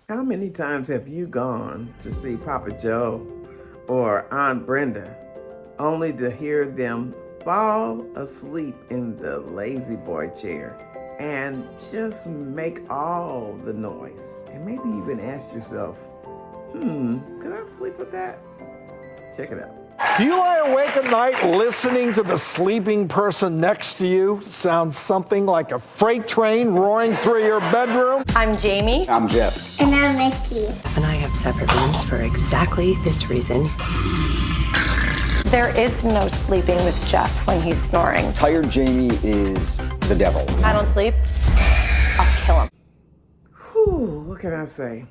How many times have you gone to see Papa Joe or Aunt Brenda only to hear them fall asleep in the lazy boy chair and just make all the noise? And maybe even ask yourself, could I sleep with that? Check it out. Do you lie awake at night listening to the sleeping person next to you sound something like a freight train roaring through your bedroom? I'm Jamie. I'm Jeff. And I'm Mickey. And I have separate rooms for exactly this reason. There is no sleeping with Jeff when he's snoring. Tired Jamie is the devil. I don't sleep, I'll kill him. Whew, what can I say?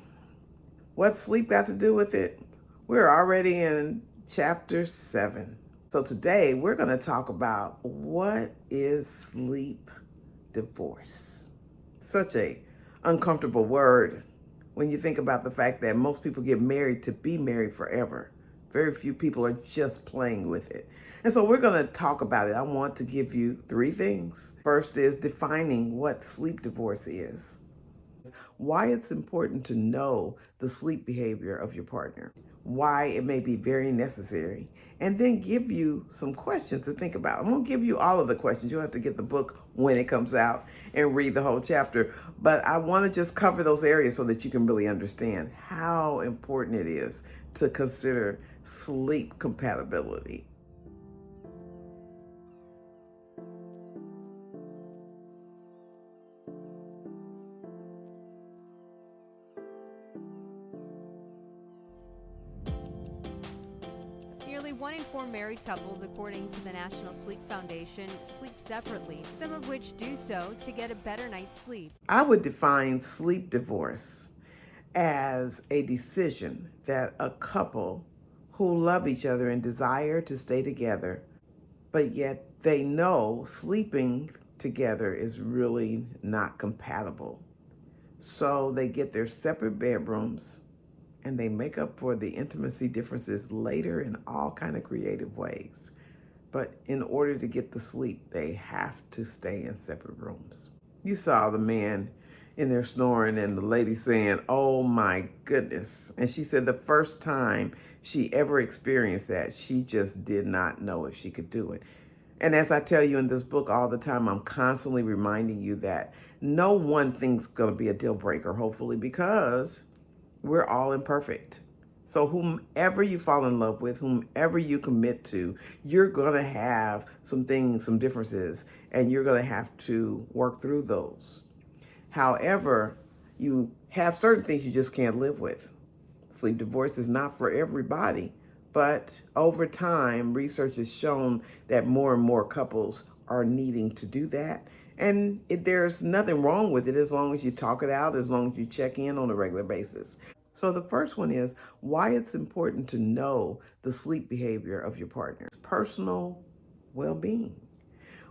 What's sleep got to do with it? We're already in chapter 7. So today we're going to talk about what is sleep divorce. Such a uncomfortable word when you think about the fact that most people get married to be married forever. Very few people are just playing with it. And so we're going to talk about it. I want to give you 3 things. First is defining what sleep divorce is, why it's important to know the sleep behavior of your partner, why it may be very necessary, and then give you some questions to think about. I won't give you all of the questions. You'll have to get the book when it comes out and read the whole chapter. But I want to just cover those areas so that you can really understand how important it is to consider sleep compatibility. Nearly 1 in 4 married couples, according to the National Sleep Foundation, sleep separately, some of which do so to get a better night's sleep. I would define sleep divorce as a decision that a couple who love each other and desire to stay together, but yet they know sleeping together is really not compatible. So they get their separate bedrooms and they make up for the intimacy differences later in all kind of creative ways. But in order to get the sleep, they have to stay in separate rooms. You saw the man in there snoring and the lady saying, "Oh my goodness." And she said the first time she ever experienced that, she just did not know if she could do it. And as I tell you in this book all the time, I'm constantly reminding you that no one thing's going to be a deal breaker, hopefully, because we're all imperfect. So whomever you fall in love with, whomever you commit to, you're going to have some things, some differences, and you're going to have to work through those. However, you have certain things you just can't live with. Sleep divorce is not for everybody, but over time, research has shown that more and more couples are needing to do that. And there's nothing wrong with it as long as you talk it out, as long as you check in on a regular basis. So the first one is why it's important to know the sleep behavior of your partner. Personal well-being.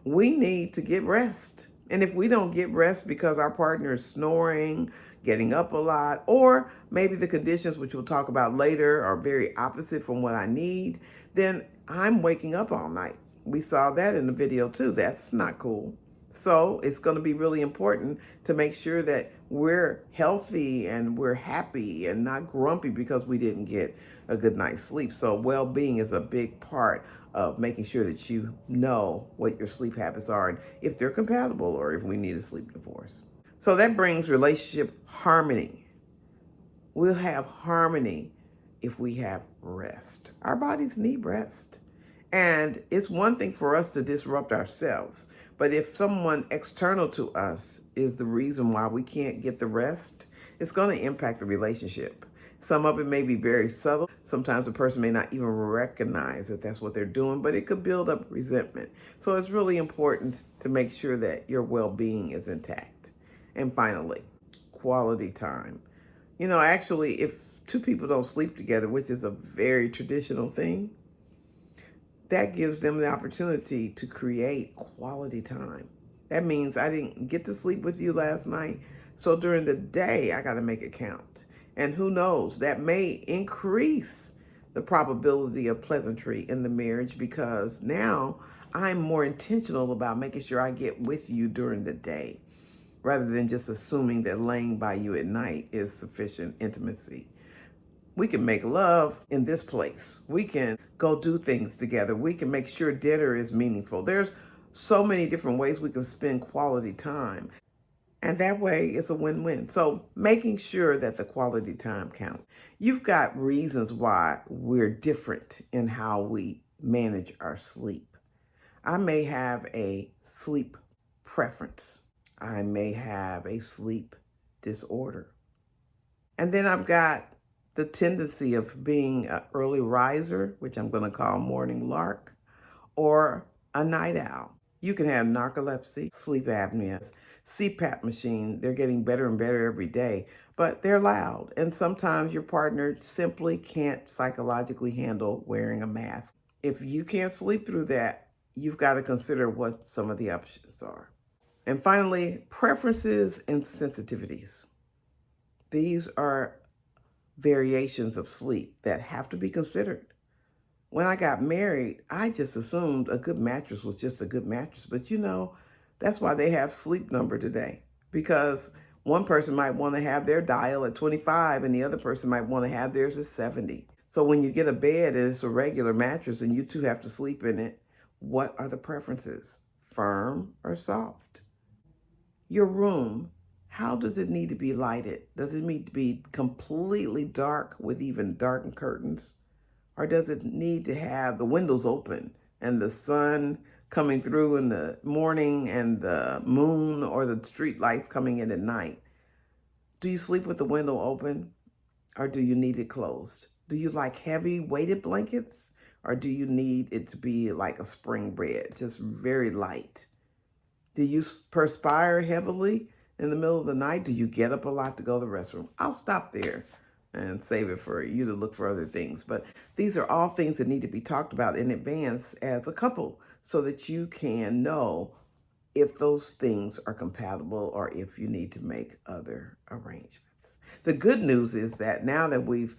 We need to get rest. And if we don't get rest because our partner is snoring, getting up a lot, or maybe the conditions, which we'll talk about later, are very opposite from what I need, then I'm waking up all night. We saw that in the video too. That's not cool. So it's going to be really important to make sure that we're healthy and we're happy and not grumpy because we didn't get a good night's sleep. So well-being is a big part of making sure that you know what your sleep habits are and if they're compatible or if we need a sleep divorce. So that brings relationship harmony. We'll have harmony if we have rest. Our bodies need rest. And it's one thing for us to disrupt ourselves. But if someone external to us is the reason why we can't get the rest, it's going to impact the relationship. Some of it may be very subtle. Sometimes the person may not even recognize that that's what they're doing, but it could build up resentment. So it's really important to make sure that your well-being is intact. And finally, quality time. You know, actually, if 2 people don't sleep together, which is a very traditional thing, that gives them the opportunity to create quality time. That means I didn't get to sleep with you last night, so during the day, I got to make it count. And who knows, that may increase the probability of pleasantry in the marriage because now I'm more intentional about making sure I get with you during the day. rather than just assuming that laying by you at night is sufficient intimacy. We can make love in this place. We can go do things together. We can make sure dinner is meaningful. There's so many different ways we can spend quality time. And that way it's a win-win. So making sure that the quality time counts. You've got reasons why we're different in how we manage our sleep. I may have a sleep preference. I may have a sleep disorder. And then I've got the tendency of being an early riser, which I'm going to call morning lark, or a night owl. You can have narcolepsy, sleep apnea, CPAP machine. They're getting better and better every day, but they're loud. And sometimes your partner simply can't psychologically handle wearing a mask. If you can't sleep through that, you've got to consider what some of the options are. And finally, preferences and sensitivities. These are variations of sleep that have to be considered. When I got married, I just assumed a good mattress was just a good mattress. But that's why they have Sleep Number today, because one person might want to have their dial at 25 and the other person might want to have theirs at 70. So when you get a bed and it's a regular mattress and you two have to sleep in it, what are the preferences? Firm or soft? Your room, how does it need to be lighted? Does it need to be completely dark with even darkened curtains? Or does it need to have the windows open and the sun coming through in the morning and the moon or the street lights coming in at night? Do you sleep with the window open or do you need it closed? Do you like heavy weighted blankets or do you need it to be like a spring bed, just very light? Do you perspire heavily in the middle of the night? Do you get up a lot to go to the restroom? I'll stop there and save it for you to look for other things. But these are all things that need to be talked about in advance as a couple so that you can know if those things are compatible or if you need to make other arrangements. The good news is that now that we've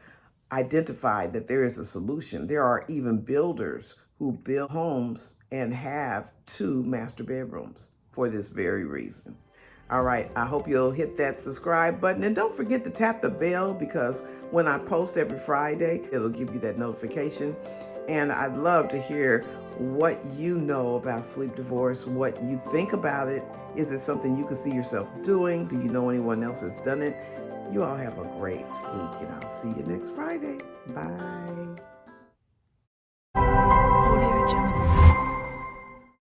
identified that there is a solution, there are even builders who build homes and have 2 master bedrooms for this very reason. All right, I hope you'll hit that subscribe button and don't forget to tap the bell because when I post every Friday, it'll give you that notification. And I'd love to hear what you know about sleep divorce, what you think about it. Is it something you can see yourself doing? Do you know anyone else that's done it? You all have a great week and I'll see you next Friday. Bye.